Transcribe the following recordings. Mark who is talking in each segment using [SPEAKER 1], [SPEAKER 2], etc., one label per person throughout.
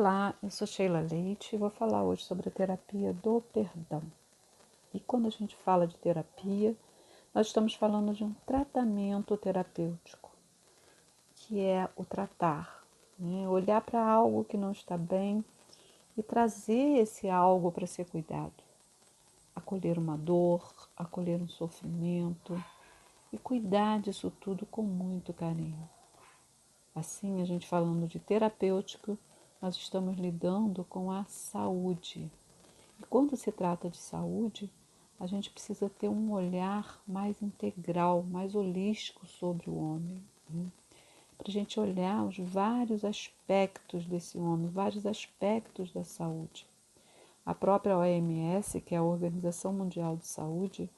[SPEAKER 1] Olá, eu sou Sheila Leite e vou falar hoje sobre a terapia do perdão. E quando a gente fala de terapia, nós estamos falando de um tratamento terapêutico, que é o tratar, né? Olhar para algo que não está bem e trazer esse algo para ser cuidado. Acolher uma dor, acolher um sofrimento e cuidar disso tudo com muito carinho. Assim, a gente falando de terapêutico, nós estamos lidando com a saúde. E quando se trata de saúde, a gente precisa ter um olhar mais integral, mais holístico sobre o homem, né? Para a gente olhar os vários aspectos desse homem, vários aspectos da saúde. A própria OMS, que é a Organização Mundial de Saúde,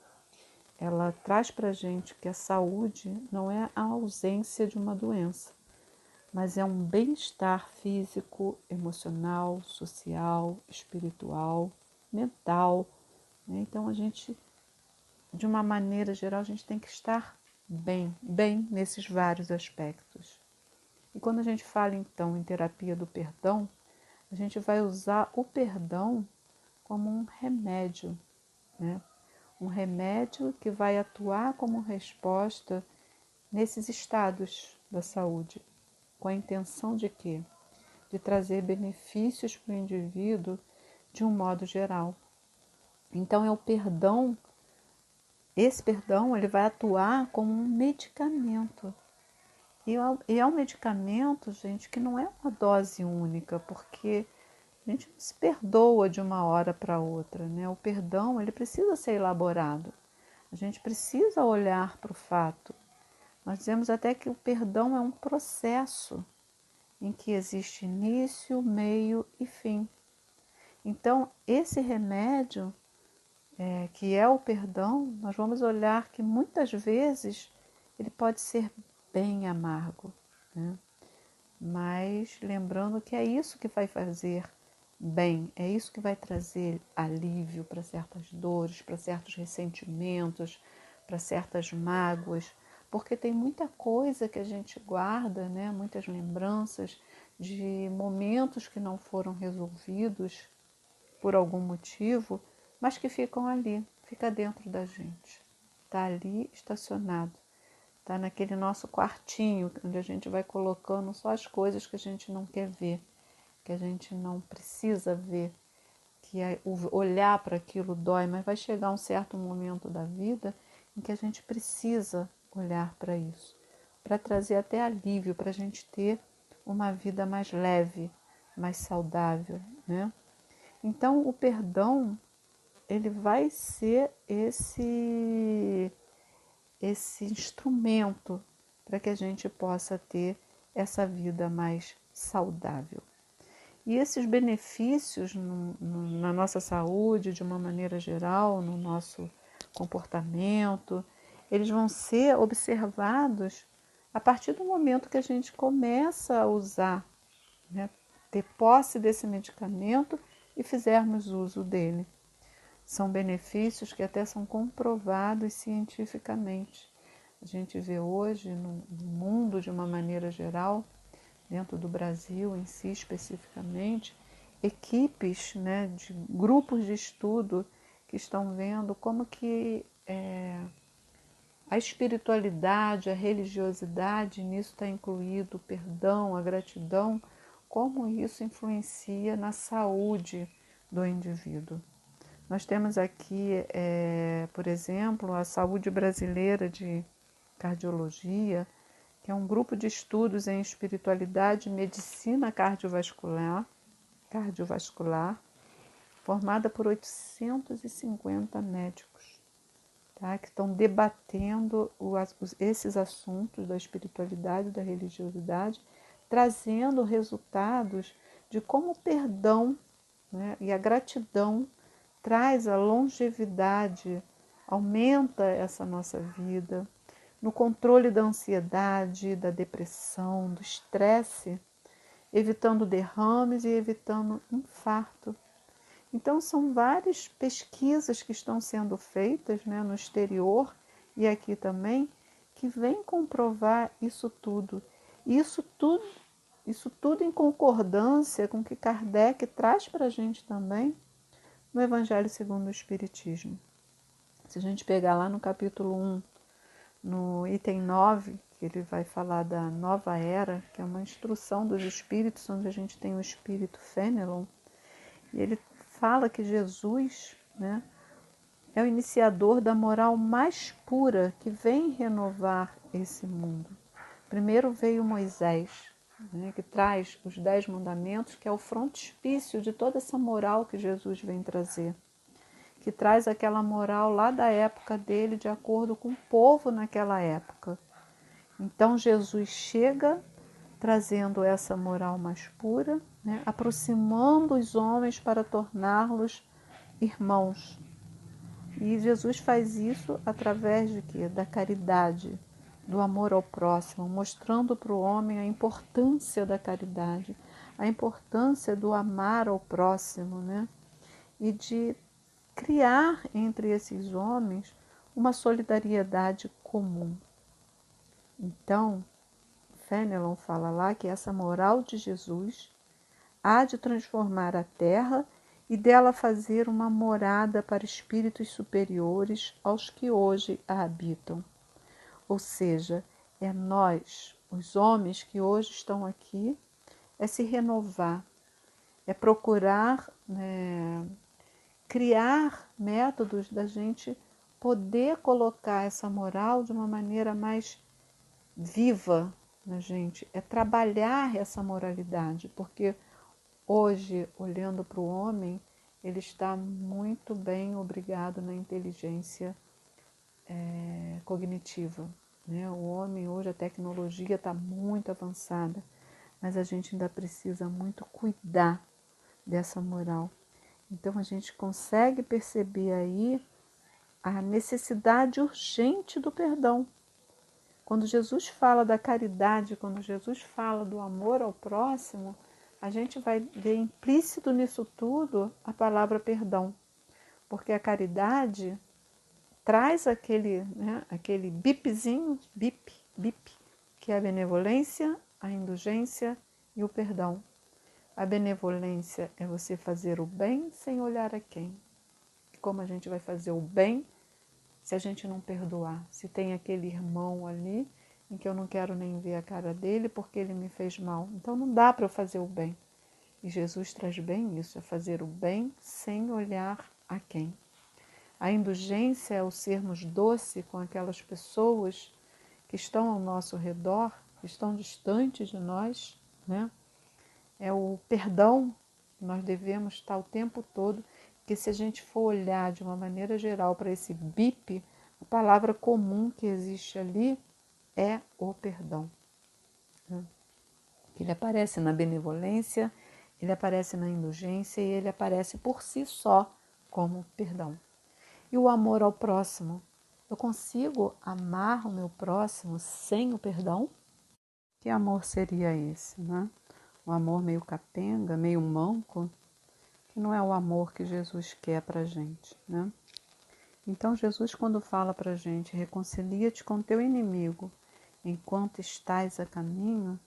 [SPEAKER 1] ela traz para a gente que a saúde não é a ausência de uma doença, mas é um bem-estar físico, emocional, social, espiritual, mental, né? Então, a gente, de uma maneira geral, a gente tem que estar bem nesses vários aspectos. E quando a gente fala, então, em terapia do perdão, a gente vai usar o perdão como um remédio, né? Um remédio que vai atuar como resposta nesses estados da saúde, com a intenção de quê? De trazer benefícios para o indivíduo de um modo geral. Então, é o perdão, esse perdão ele vai atuar como um medicamento. E é um medicamento, gente, que não é uma dose única, porque a gente não se perdoa de uma hora para outra, né? O perdão ele precisa ser elaborado. A gente precisa olhar para o fato. Nós dizemos até que o perdão é um processo em que existe início, meio e fim. Então, esse remédio, que é o perdão, nós vamos olhar que muitas vezes ele pode ser bem amargo, né? Mas lembrando que é isso que vai fazer bem, é isso que vai trazer alívio para certas dores, para certos ressentimentos, para certas mágoas, porque tem muita coisa que a gente guarda, né? Muitas lembranças de momentos que não foram resolvidos por algum motivo, mas que ficam ali, fica dentro da gente, está ali estacionado, está naquele nosso quartinho onde a gente vai colocando só as coisas que a gente não quer ver, que a gente não precisa ver, que olhar para aquilo dói, mas vai chegar um certo momento da vida em que a gente precisa olhar para isso, para trazer até alívio, para a gente ter uma vida mais leve, mais saudável, né? Então, o perdão, ele vai ser esse instrumento para que a gente possa ter essa vida mais saudável. E esses benefícios na nossa saúde, de uma maneira geral, no nosso comportamento, eles vão ser observados a partir do momento que a gente começa a usar, né, ter posse desse medicamento e fizermos uso dele. São benefícios que até são comprovados cientificamente. A gente vê hoje no mundo de uma maneira geral, dentro do Brasil em si especificamente, equipes, né, de grupos de estudo que estão vendo como que a espiritualidade, a religiosidade, nisso está incluído o perdão, a gratidão, como isso influencia na saúde do indivíduo. Nós temos aqui, por exemplo, a Saúde Brasileira de Cardiologia, que é um grupo de estudos em espiritualidade e medicina cardiovascular, formada por 850 médicos, tá? Que estão debatendo esses assuntos da espiritualidade e da religiosidade, trazendo resultados de como o perdão, né, e a gratidão traz a longevidade, aumenta essa nossa vida, no controle da ansiedade, da depressão, do estresse, evitando derrames e evitando infarto. Então, são várias pesquisas que estão sendo feitas, né, no exterior e aqui também, que vêm comprovar isso tudo. Isso tudo em concordância com o que Kardec traz para a gente também no Evangelho segundo o Espiritismo. Se a gente pegar lá no capítulo 1, no item 9, que ele vai falar da nova era, que é uma instrução dos espíritos, onde a gente tem o espírito Fenelon, e ele fala que Jesus, né, é o iniciador da moral mais pura que vem renovar esse mundo. Primeiro veio Moisés, né, que traz os 10 mandamentos, que é o frontispício de toda essa moral que Jesus vem trazer, que traz aquela moral lá da época dele, de acordo com o povo naquela época. Então Jesus chega trazendo essa moral mais pura, né, aproximando os homens para torná-los irmãos. E Jesus faz isso através de quê? Da caridade, do amor ao próximo, mostrando para o homem a importância da caridade, a importância do amar ao próximo, né? E de criar entre esses homens uma solidariedade comum. Então, Fenelon fala lá que essa moral de Jesus há de transformar a terra e dela fazer uma morada para espíritos superiores aos que hoje a habitam. Ou seja, é nós, os homens que hoje estão aqui, é se renovar, é procurar criar métodos da gente poder colocar essa moral de uma maneira mais viva na gente, é trabalhar essa moralidade, porque hoje, olhando para o homem, ele está muito bem obrigado na inteligência cognitiva. Né? O homem hoje, a tecnologia está muito avançada, mas a gente ainda precisa muito cuidar dessa moral. Então a gente consegue perceber aí a necessidade urgente do perdão. Quando Jesus fala da caridade, quando Jesus fala do amor ao próximo, a gente vai ver implícito nisso tudo a palavra perdão. Porque a caridade traz aquele bipzinho, bip, que é a benevolência, a indulgência e o perdão. A benevolência é você fazer o bem sem olhar a quem. Como a gente vai fazer o bem se a gente não perdoar? Se tem aquele irmão ali em que eu não quero nem ver a cara dele porque ele me fez mal. Então não dá para eu fazer o bem. E Jesus traz bem isso, é fazer o bem sem olhar a quem. A indulgência é o sermos doce com aquelas pessoas que estão ao nosso redor, que estão distantes de nós, né? É o perdão, nós devemos estar o tempo todo, porque se a gente for olhar de uma maneira geral para esse BIP, a palavra comum que existe ali é o perdão. Ele aparece na benevolência, ele aparece na indulgência e ele aparece por si só como perdão. E o amor ao próximo? Eu consigo amar o meu próximo sem o perdão? Que amor seria esse, né? Um amor meio capenga, meio manco, que não é o amor que Jesus quer para a gente, né? Então Jesus, quando fala para a gente, reconcilia-te com teu inimigo enquanto estás a caminho,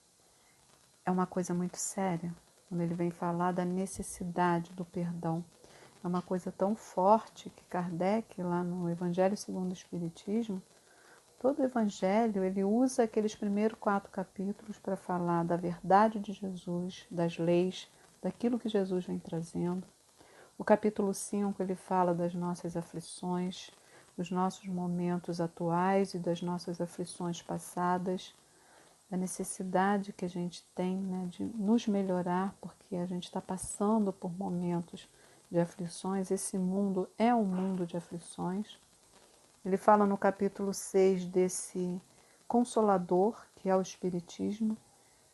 [SPEAKER 1] é uma coisa muito séria. Quando ele vem falar da necessidade do perdão, é uma coisa tão forte que Kardec, lá no Evangelho segundo o Espiritismo, todo o Evangelho, ele usa aqueles primeiros 4 capítulos para falar da verdade de Jesus, das leis, daquilo que Jesus vem trazendo. O capítulo 5, ele fala das nossas aflições, dos nossos momentos atuais e das nossas aflições passadas, da necessidade que a gente tem, né, de nos melhorar, porque a gente está passando por momentos de aflições. Esse mundo é um mundo de aflições. Ele fala no capítulo 6 desse Consolador, que é o Espiritismo,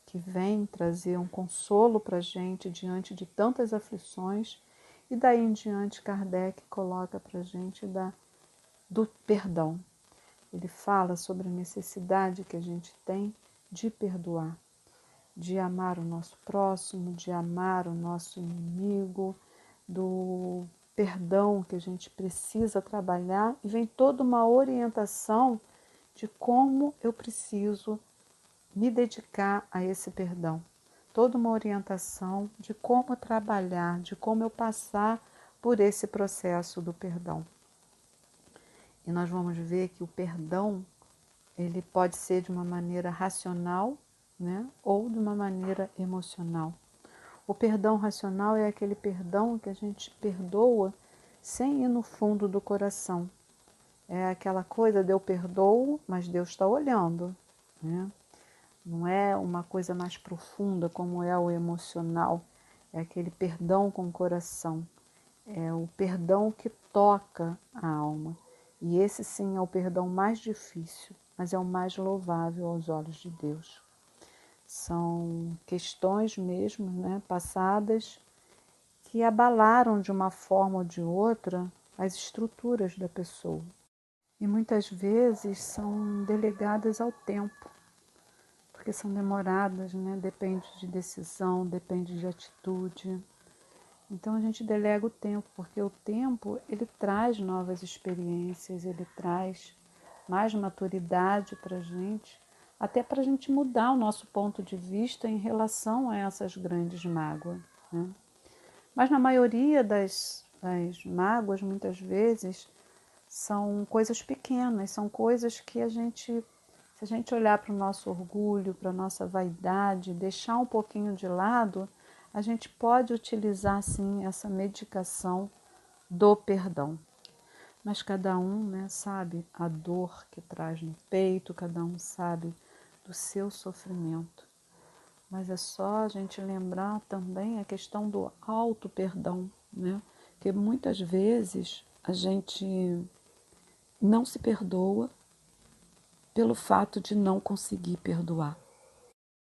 [SPEAKER 1] que vem trazer um consolo para a gente diante de tantas aflições. E daí em diante Kardec coloca para a gente do perdão. Ele fala sobre a necessidade que a gente tem de perdoar, de amar o nosso próximo, de amar o nosso inimigo, do perdão que a gente precisa trabalhar, e vem toda uma orientação de como eu preciso me dedicar a esse perdão. toda uma orientação de como trabalhar, de como eu passar por esse processo do perdão. E nós vamos ver que o perdão, ele pode ser de uma maneira racional, né, ou de uma maneira emocional. O perdão racional é aquele perdão que a gente perdoa sem ir no fundo do coração. É aquela coisa de eu perdoo, mas Deus está olhando, né? Não é uma coisa mais profunda como é o emocional. É aquele perdão com o coração. É o perdão que toca a alma. E esse sim é o perdão mais difícil, mas é o mais louvável aos olhos de Deus. São questões mesmo, né, passadas que abalaram de uma forma ou de outra as estruturas da pessoa. E muitas vezes são delegadas ao tempo, porque são demoradas, né? Depende de decisão, depende de atitude. Então a gente delega o tempo, porque o tempo ele traz novas experiências, ele traz mais maturidade para a gente, até para a gente mudar o nosso ponto de vista em relação a essas grandes mágoas, né? Mas na maioria das mágoas, muitas vezes, são coisas pequenas, são coisas que se a gente olhar para o nosso orgulho, para a nossa vaidade, deixar um pouquinho de lado, a gente pode utilizar sim essa medicação do perdão. Mas cada um, né, sabe a dor que traz no peito, cada um sabe do seu sofrimento. Mas é só a gente lembrar também a questão do auto-perdão, né? Porque muitas vezes a gente não se perdoa pelo fato de não conseguir perdoar.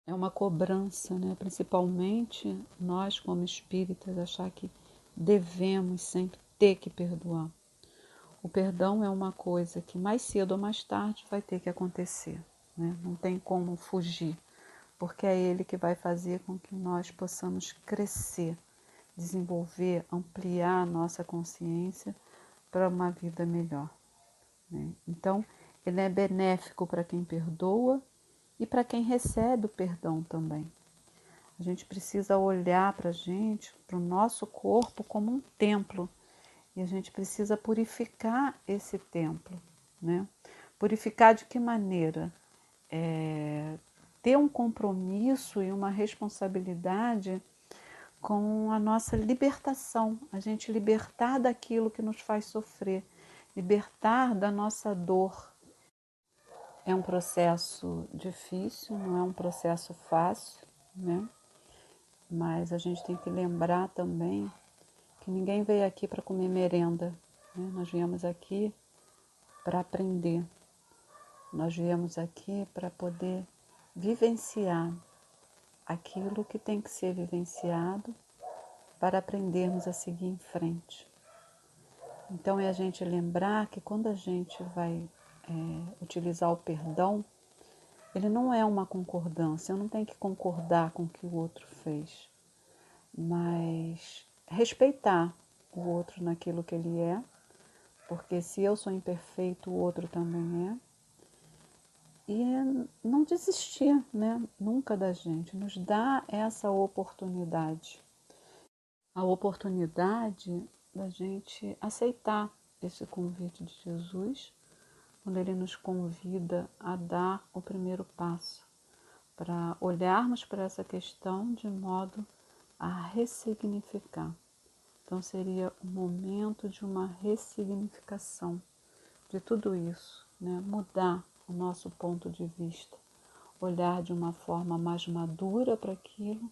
[SPEAKER 1] É uma cobrança, né? Principalmente nós como espíritas achar que devemos sempre ter que perdoar. O perdão é uma coisa que mais cedo ou mais tarde vai ter que acontecer, né? Não tem como fugir, porque é ele que vai fazer com que nós possamos crescer, desenvolver, ampliar a nossa consciência para uma vida melhor, né? Então, ele é benéfico para quem perdoa e para quem recebe o perdão também. A gente precisa olhar para a gente, para o nosso corpo como um templo. E a gente precisa purificar esse templo, né? Purificar de que maneira? Ter um compromisso e uma responsabilidade com a nossa libertação, a gente libertar daquilo que nos faz sofrer, libertar da nossa dor. É um processo difícil, não é um processo fácil, né? Mas a gente tem que lembrar também que ninguém veio aqui para comer merenda, né? Nós viemos aqui para aprender, nós viemos aqui para poder vivenciar aquilo que tem que ser vivenciado para aprendermos a seguir em frente. Então é a gente lembrar que quando a gente vai utilizar o perdão, ele não é uma concordância, eu não tenho que concordar com o que o outro fez, mas respeitar o outro naquilo que ele é, porque se eu sou imperfeito, o outro também é. E não desistir, né? Nunca da gente, nos dá essa oportunidade. A oportunidade da gente aceitar esse convite de Jesus, quando ele nos convida a dar o primeiro passo, para olharmos para essa questão de modo a ressignificar. Então seria o momento de uma ressignificação de tudo isso, né? Mudar o nosso ponto de vista, olhar de uma forma mais madura para aquilo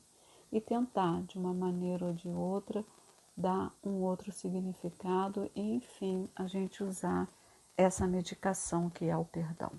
[SPEAKER 1] e tentar, de uma maneira ou de outra, dar um outro significado e, enfim, a gente usar essa medicação que é o perdão.